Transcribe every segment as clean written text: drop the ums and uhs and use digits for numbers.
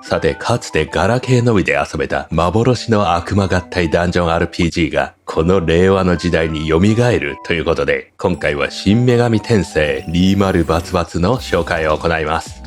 さて、かつてガラケーのみで遊べた幻の悪魔合体ダンジョン RPG がこの令和の時代に蘇るということで、今回は新女神転生20バツバツの紹介を行います。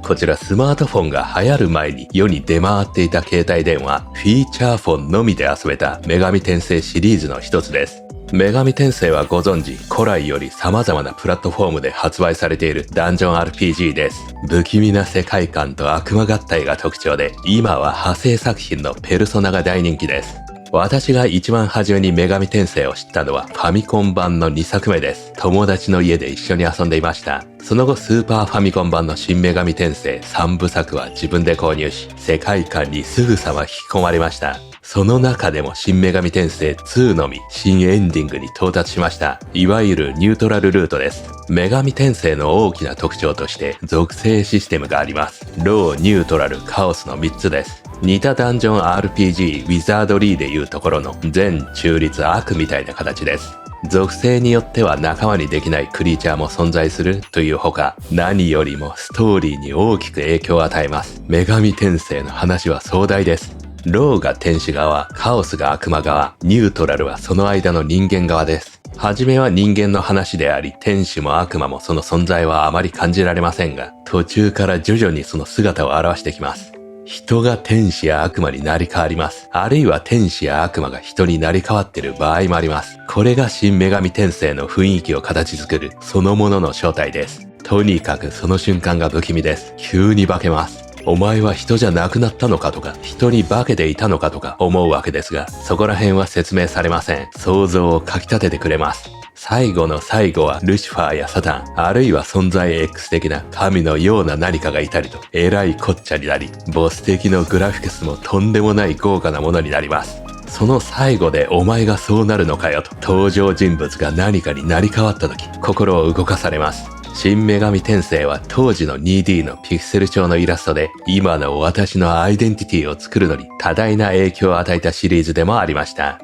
こちらスマートフォンが流行る前に世に出回っていた携帯電話フィーチャーフォンのみで遊べた女神転生シリーズの一つです。女神転生はご存知、古来より様々なプラットフォームで発売されているダンジョン RPG です。不気味な世界観と悪魔合体が特徴で、今は派生作品のペルソナが大人気です。私が一番初めに女神転生を知ったのはファミコン版の2作目です。友達の家で一緒に遊んでいました。その後スーパーファミコン版の新女神転生3部作は自分で購入し、世界観にすぐさま引き込まれました。その中でも新女神転生2のみ新エンディングに到達しました。いわゆるニュートラルルートです。女神転生の大きな特徴として属性システムがあります。ロー、ニュートラル、カオスの3つです。似たダンジョン RPG ウィザードリーでいうところの善中立悪みたいな形です。属性によっては仲間にできないクリーチャーも存在するというほか、何よりもストーリーに大きく影響を与えます。女神転生の話は壮大です。ローが天使側、カオスが悪魔側、ニュートラルはその間の人間側です。はじめは人間の話であり、天使も悪魔もその存在はあまり感じられませんが、途中から徐々にその姿を現してきます。人が天使や悪魔になり変わります。あるいは天使や悪魔が人になり変わっている場合もあります。これが新女神転生の雰囲気を形作るそのものの正体です。とにかくその瞬間が不気味です。急に化けます。お前は人じゃなくなったのかとか、人に化けていたのかとか思うわけですが、そこら辺は説明されません。想像をかき立ててくれます。最後の最後はルシファーやサタン、あるいは存在 X 的な神のような何かがいたりと、えらいこっちゃになり、ボス的のグラフィクスもとんでもない豪華なものになります。その最後でお前がそうなるのかよと、登場人物が何かになり変わった時、心を動かされます。新女神転生は当時の 2D のピクセル調のイラストで、今の私のアイデンティティを作るのに多大な影響を与えたシリーズでもありました。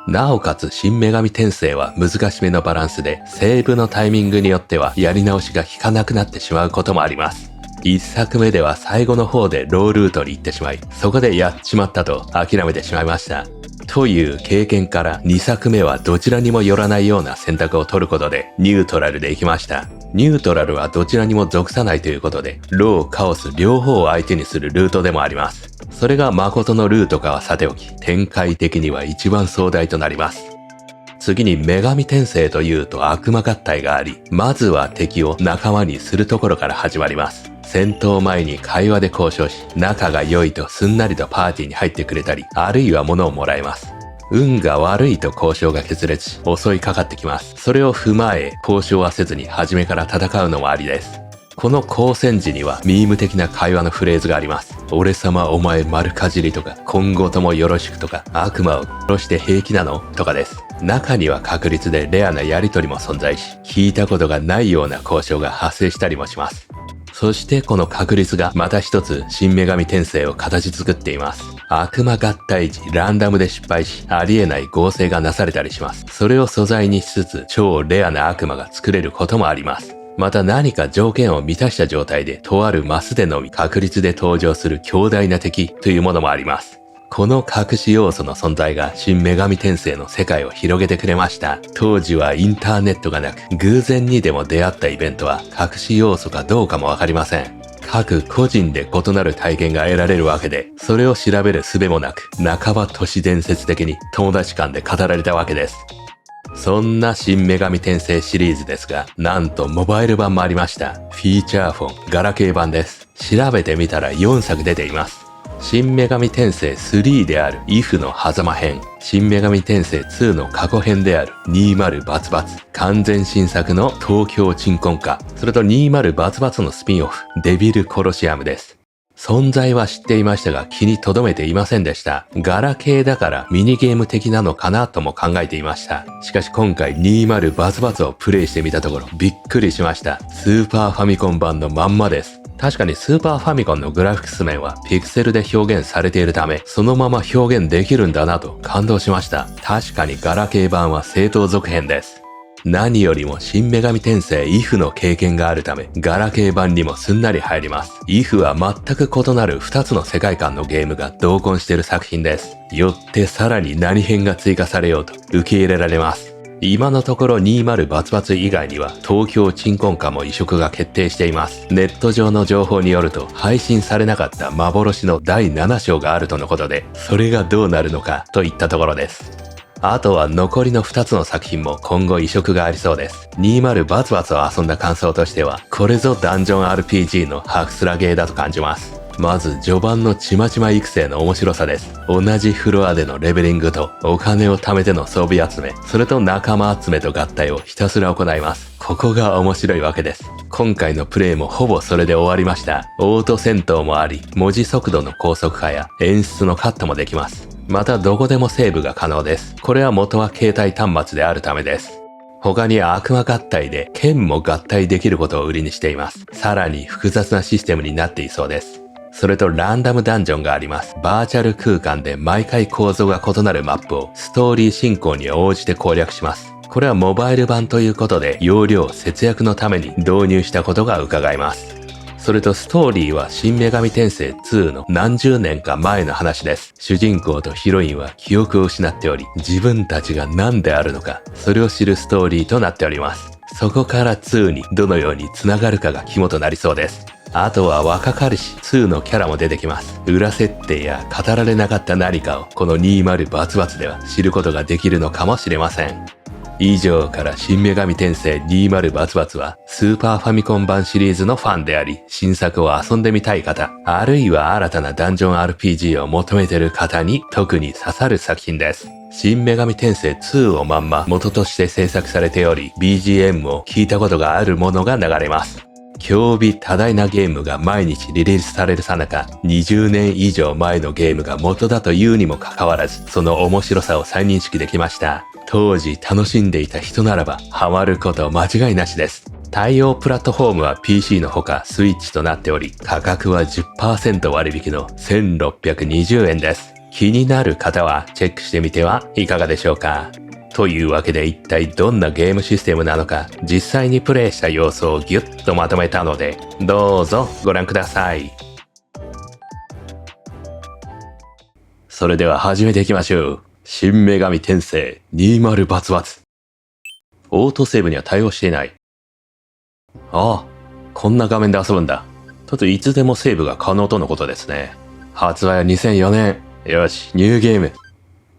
なおかつ新女神転生は難しめのバランスで、セーブのタイミングによってはやり直しが効かなくなってしまうこともあります。一作目では最後の方でロールートに行ってしまい、そこでやっちまったと諦めてしまいました。という経験から2作目はどちらにもよらないような選択を取ることでニュートラルで行きました。ニュートラルはどちらにも属さないということで、ロー、カオス両方を相手にするルートでもあります。それが誠のルートかはさておき、展開的には一番壮大となります。次に女神転生というと悪魔合体があり、まずは敵を仲間にするところから始まります。戦闘前に会話で交渉し、仲が良いとすんなりとパーティーに入ってくれたり、あるいは物をもらえます。運が悪いと交渉が決裂し、襲いかかってきます。それを踏まえ、交渉はせずに初めから戦うのもありです。この交戦時にはミーム的な会話のフレーズがあります。俺様お前丸かじりとか、今後ともよろしくとか、悪魔を殺して平気なのとかです。中には確率でレアなやりとりも存在し、聞いたことがないような交渉が発生したりもします。そしてこの確率がまた一つ新女神転生を形作っています。悪魔合体時ランダムで失敗し、ありえない合成がなされたりします。それを素材にしつつ超レアな悪魔が作れることもあります。また何か条件を満たした状態でとあるマスでのみ確率で登場する強大な敵というものもあります。この隠し要素の存在が新女神転生の世界を広げてくれました。当時はインターネットがなく、偶然にでも出会ったイベントは隠し要素かどうかもわかりません。各個人で異なる体験が得られるわけで、それを調べる術もなく、半ば都市伝説的に友達間で語られたわけです。そんな新女神転生シリーズですが、なんとモバイル版もありました。フィーチャーフォン、ガラケー版です。調べてみたら4作出ています。新女神転生3である if の狭間編、新女神転生2の過去編である20バツバツ、完全新作の東京鎮魂歌、それと20バツバツのスピンオフ、デビルコロシアムです。存在は知っていましたが気に留めていませんでした。ガラケーだからミニゲーム的なのかなとも考えていました。しかし今回20バツバツをプレイしてみたところびっくりしました。スーパーファミコン版のまんまです。確かにスーパーファミコンのグラフィックス面はピクセルで表現されているため、そのまま表現できるんだなと感動しました。確かにガラケー版は正当続編です。何よりも新女神転生 IF の経験があるため、ガラケー版にもすんなり入ります。IF は全く異なる2つの世界観のゲームが同梱している作品です。よってさらに何編が追加されようと受け入れられます。今のところ20バツバツ以外には東京鎮魂歌も移植が決定しています。ネット上の情報によると配信されなかった幻の第7章があるとのことで、それがどうなるのかといったところです。あとは残りの2つの作品も今後移植がありそうです。20バツバツを遊んだ感想としては、これぞダンジョン RPG のハクスラゲーだと感じます。まず序盤のちまちま育成の面白さです。同じフロアでのレベリングとお金を貯めての装備集め、それと仲間集めと合体をひたすら行います。ここが面白いわけです。今回のプレイもほぼそれで終わりました。オート戦闘もあり、文字速度の高速化や演出のカットもできます。またどこでもセーブが可能です。これは元は携帯端末であるためです。他に悪魔合体で剣も合体できることを売りにしています。さらに複雑なシステムになっていそうです。それとランダムダンジョンがあります。バーチャル空間で毎回構造が異なるマップをストーリー進行に応じて攻略します。これはモバイル版ということで容量節約のために導入したことが伺えます。それとストーリーは新女神転生2の何十年か前の話です。主人公とヒロインは記憶を失っており、自分たちが何であるのか、それを知るストーリーとなっております。そこから2にどのように繋がるかが肝となりそうです。あとは若かりし2のキャラも出てきます。裏設定や語られなかった何かをこの20バツバツでは知ることができるのかもしれません。以上から新女神転生20バツバツはスーパーファミコン版シリーズのファンであり、新作を遊んでみたい方、あるいは新たなダンジョン RPG を求めている方に特に刺さる作品です。新女神転生2をまんま元として制作されており、BGM を聞いたことがあるものが流れます。興味多大なゲームが毎日リリースされるさなか、20年以上前のゲームが元だというにもかかわらず、その面白さを再認識できました。当時楽しんでいた人ならば、ハマること間違いなしです。対応プラットフォームは PC のほかスイッチとなっており、価格は 10% 割引の1620円です。気になる方はチェックしてみてはいかがでしょうか。というわけで一体どんなゲームシステムなのか、実際にプレイした様子をギュッとまとめたので、どうぞご覧ください。それでは始めていきましょう。新女神転生20バツバツ。オートセーブには対応していない。ああ、こんな画面で遊ぶんだ。いつでもセーブが可能とのことですね。発売は2004年。よし、ニューゲーム。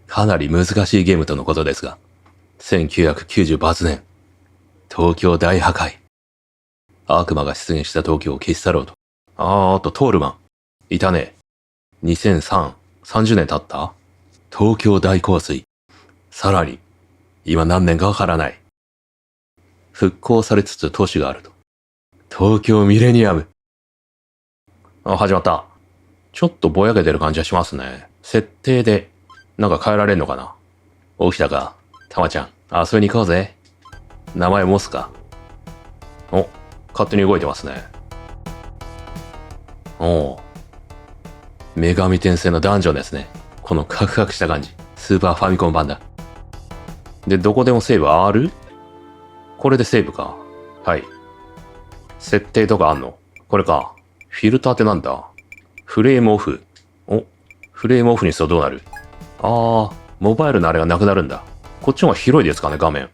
かなり難しいゲームとのことですが。1990バツ年。東京大破壊。悪魔が出現した東京を消し去ろうと。あとトールマン。いたね。2003、30年経った？東京大洪水。さらに、今何年かわからない。復興されつつ都市があると。東京ミレニアム。始まった。ちょっとぼやけてる感じがしますね。設定で、なんか変えられんのかな？起きたか？たまちゃん、遊びに行こうぜ。名前モスか。お、勝手に動いてますね。おう。女神転生のダンジョンですね。このカクカクした感じ。スーパーファミコン版だ。で、どこでもセーブある？これでセーブか。はい。設定とかあんの？これか。フィルターってなんだ？フレームオフ。お、フレームオフにするとどうなる？モバイルのあれがなくなるんだ。こっちの方が広いですかね、画面。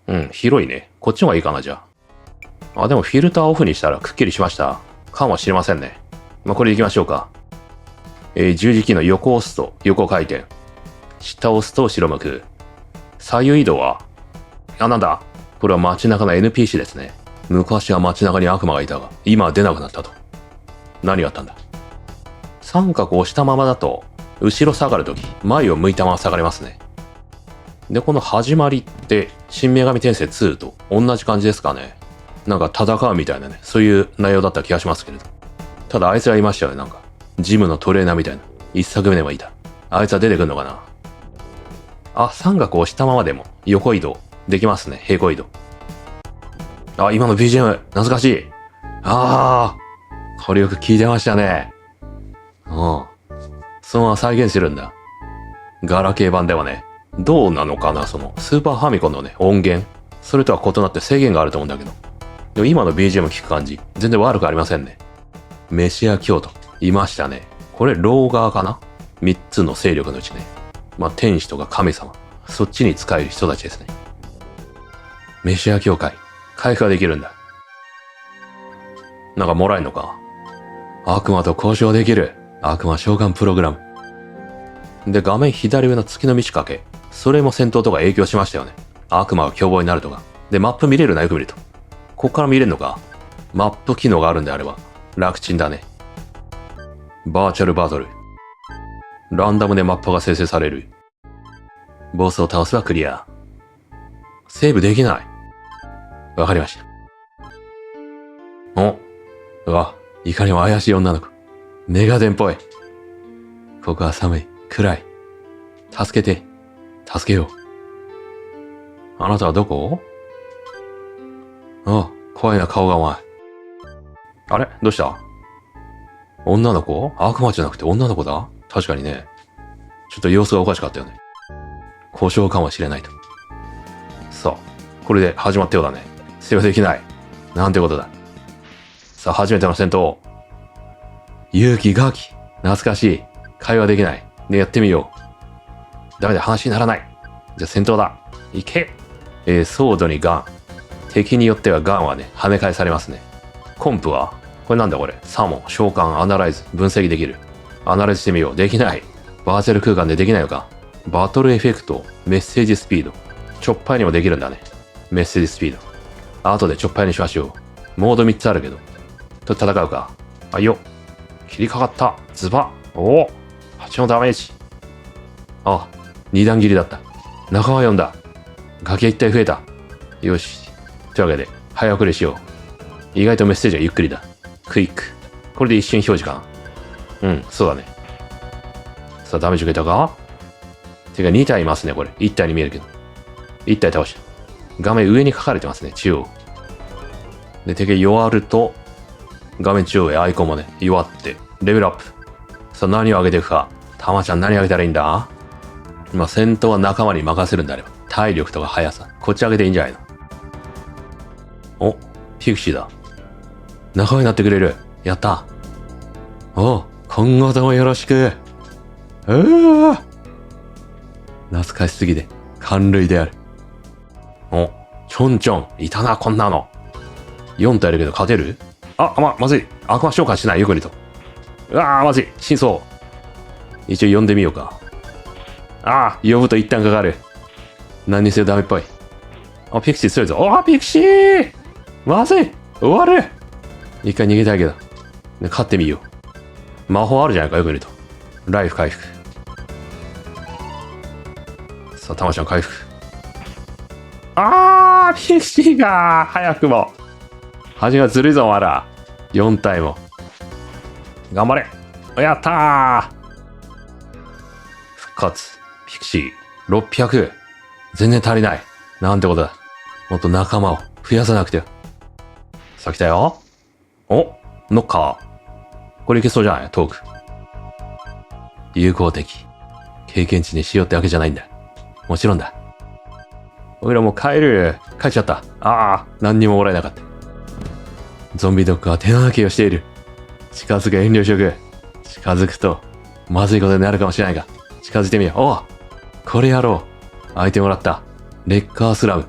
うん、広いね。こっちの方がいいかな、じゃあ。でもフィルターオフにしたらくっきりしました。かもしれませんね。これでいきましょうか。十字キーの横を押すと横回転。下を押すと後ろ向く。左右移動はなんだ？これは街中の NPC ですね。昔は街中に悪魔がいたが、今は出なくなったと。何があったんだ？三角を押したままだと、後ろ下がるとき、前を向いたまま下がれますね。で、この始まりって、新女神転生2と同じ感じですかね。なんか戦うみたいなね、そういう内容だった気がしますけれど。ただあいつがいましたよね、なんか。ジムのトレーナーみたいな。一作目でもいた。あいつは出てくんのかな？三角を押したままでも横移動できますね、平行移動。今の BGM、懐かしい。これよく聞いてましたね。そのまま再現してるんだ。ガラケー版ではね、どうなのかな、その、スーパーファミコンのね、音源。それとは異なって制限があると思うんだけど。でも今の BGM 聞く感じ、全然悪くありませんね。メシア教徒、いましたね。これ、ローガーかな？ 3 つの勢力のうちね。まあ、天使とか神様。そっちに仕える人たちですね。メシア教会、回復ができるんだ。なんかもらえんのか？悪魔と交渉できる。悪魔召喚プログラム。で、画面左上の月の満ち欠け。それも戦闘とか影響しましたよね。悪魔が凶暴になるとか。で、マップ見れるな、よく見ると。こっから見れるのか？マップ機能があるんであれば、楽ちんだね。バーチャルバトル。ランダムでマップが生成される。ボスを倒せばクリア。セーブできない。わかりました。お、うわ、いかにも怪しい女の子。メガデンっぽい。ここは寒い、暗い。助けて、助けよう。あなたはどこ？あ、怖いな顔がお前。あれ？どうした？女の子？悪魔じゃなくて女の子だ？確かにね。ちょっと様子がおかしかったよね。故障かもしれないと。さあ、これで始まったようだね。世話できない。なんてことだ。さあ、初めての戦闘。勇気ガキ。懐かしい。会話できない。ね、やってみよう。ダメだ、話にならない。じゃあ戦闘だ。いけ。ソードにガン。敵によってはガンはね、跳ね返されますね。コンプはこれなんだこれ。サモン、召喚、アナライズ、分析できる。アナライズしてみよう。できない。バーチャル空間でできないのか。バトルエフェクト、メッセージスピード。ちょっぱいにもできるんだね。メッセージスピード。後でちょっぱいにしましょう。モード3つあるけど。と戦うか。あいよ。切りかかった。ズバ。おお。8のダメージ。あ、2段切りだった。仲間呼んだ。崖一体増えた。よし。というわけで、早送りしよう。意外とメッセージはゆっくりだ。クイック。これで一瞬表示かな。うん、そうだね。さあ、ダメージ受けたか？てか2体いますね、これ。1体に見えるけど。1体倒した。画面上に書かれてますね、中央。で、敵弱ると、画面中央へアイコンもね、弱って、レベルアップ。さあ、何を上げていくか。たまちゃん何上げたらいいんだ？まあ、戦闘は仲間に任せるんであれば、体力とか速さ、こっち上げていいんじゃないの？お、ピクシーだ。仲間になってくれる。やった。お、今後ともよろしく。懐かしすぎて、感類である。お、ちょんちょん、いたな、こんなの。4体いるけど勝てる？まずい。悪魔召喚しない、よく見ると。まずい。真相。一応呼んでみようか。呼ぶと一旦かかる。何にせよダメっぽい。ピクシー強いぞ。ピクシー！まずい！終わる！一回逃げたいけど。ね、勝ってみよう。魔法あるじゃないか、よく見ると。ライフ回復。さあ、魂の回復。ピクシーが早くも。端がずるいぞ、お前ら。4体も。頑張れ。やったー。復活。ピクシー。600。全然足りない。なんてことだ。もっと仲間を増やさなくてよ。さあ来たよ。お、ノッカー。これいけそうじゃない？トーク。友好的。経験値にしようってわけじゃないんだ。もちろんだ。おいらもう帰っちゃった。何にももらえなかった。ゾンビドッグは手のけをしている。近づく遠慮しとく。近づくと、まずいことになるかもしれないが、近づいてみよう。これやろう。アイテムもらった。レッカースラム。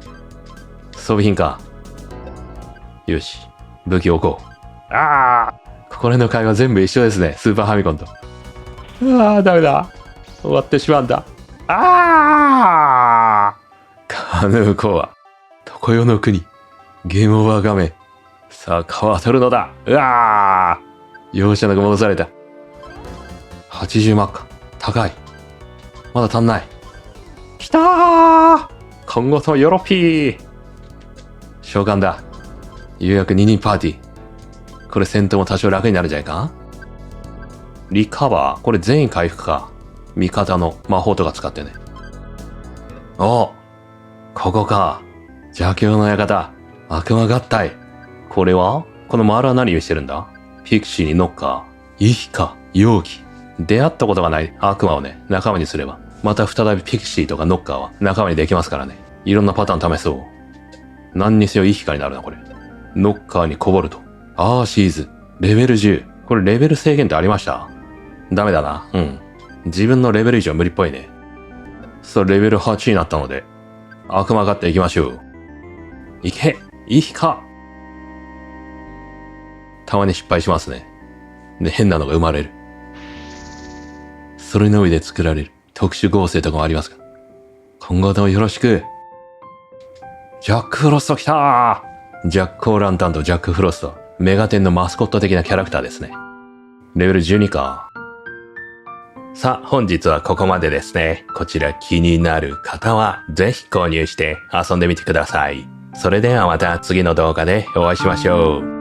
装備品か。よし。武器を置こう。ここら辺の会話全部一緒ですね。スーパーファミコンと。ダメだ。終わってしまうんだ。カヌーコア。常世の国。ゲームオーバー画面。さあ、川を取るのだ。容赦なく戻された。80マッカ。高い。まだ足んない。きたー！今後とヨロピー。召喚だ。ようやく2人パーティー。これ戦闘も多少楽になるんじゃないか？リカバー。これ全員回復か。味方の魔法とか使ってね。ここか。邪教の館。悪魔合体。これは？この丸は何をしてるんだ？ピクシーにノッカー。イヒか。容器。出会ったことがない悪魔をね、仲間にすれば、また再びピクシーとかノッカーは仲間にできますからね。いろんなパターン試そう。何にせよいい光になるな、これ。ノッカーにこぼると。アーシーズ。レベル10。これレベル制限ってありました？ダメだな。うん。自分のレベル以上無理っぽいね。そう、レベル8になったので、悪魔買っていきましょう。いけ！いいか！たまに失敗しますね。で、変なのが生まれる。それの上で作られる特殊合成とかもありますが。今後ともよろしく。ジャック・フロスト来たー！ジャック・オーランタンとジャック・フロスト。メガテンのマスコット的なキャラクターですね。レベル12か。さあ、本日はここまでですね。こちら気になる方はぜひ購入して遊んでみてください。それではまた次の動画でお会いしましょう。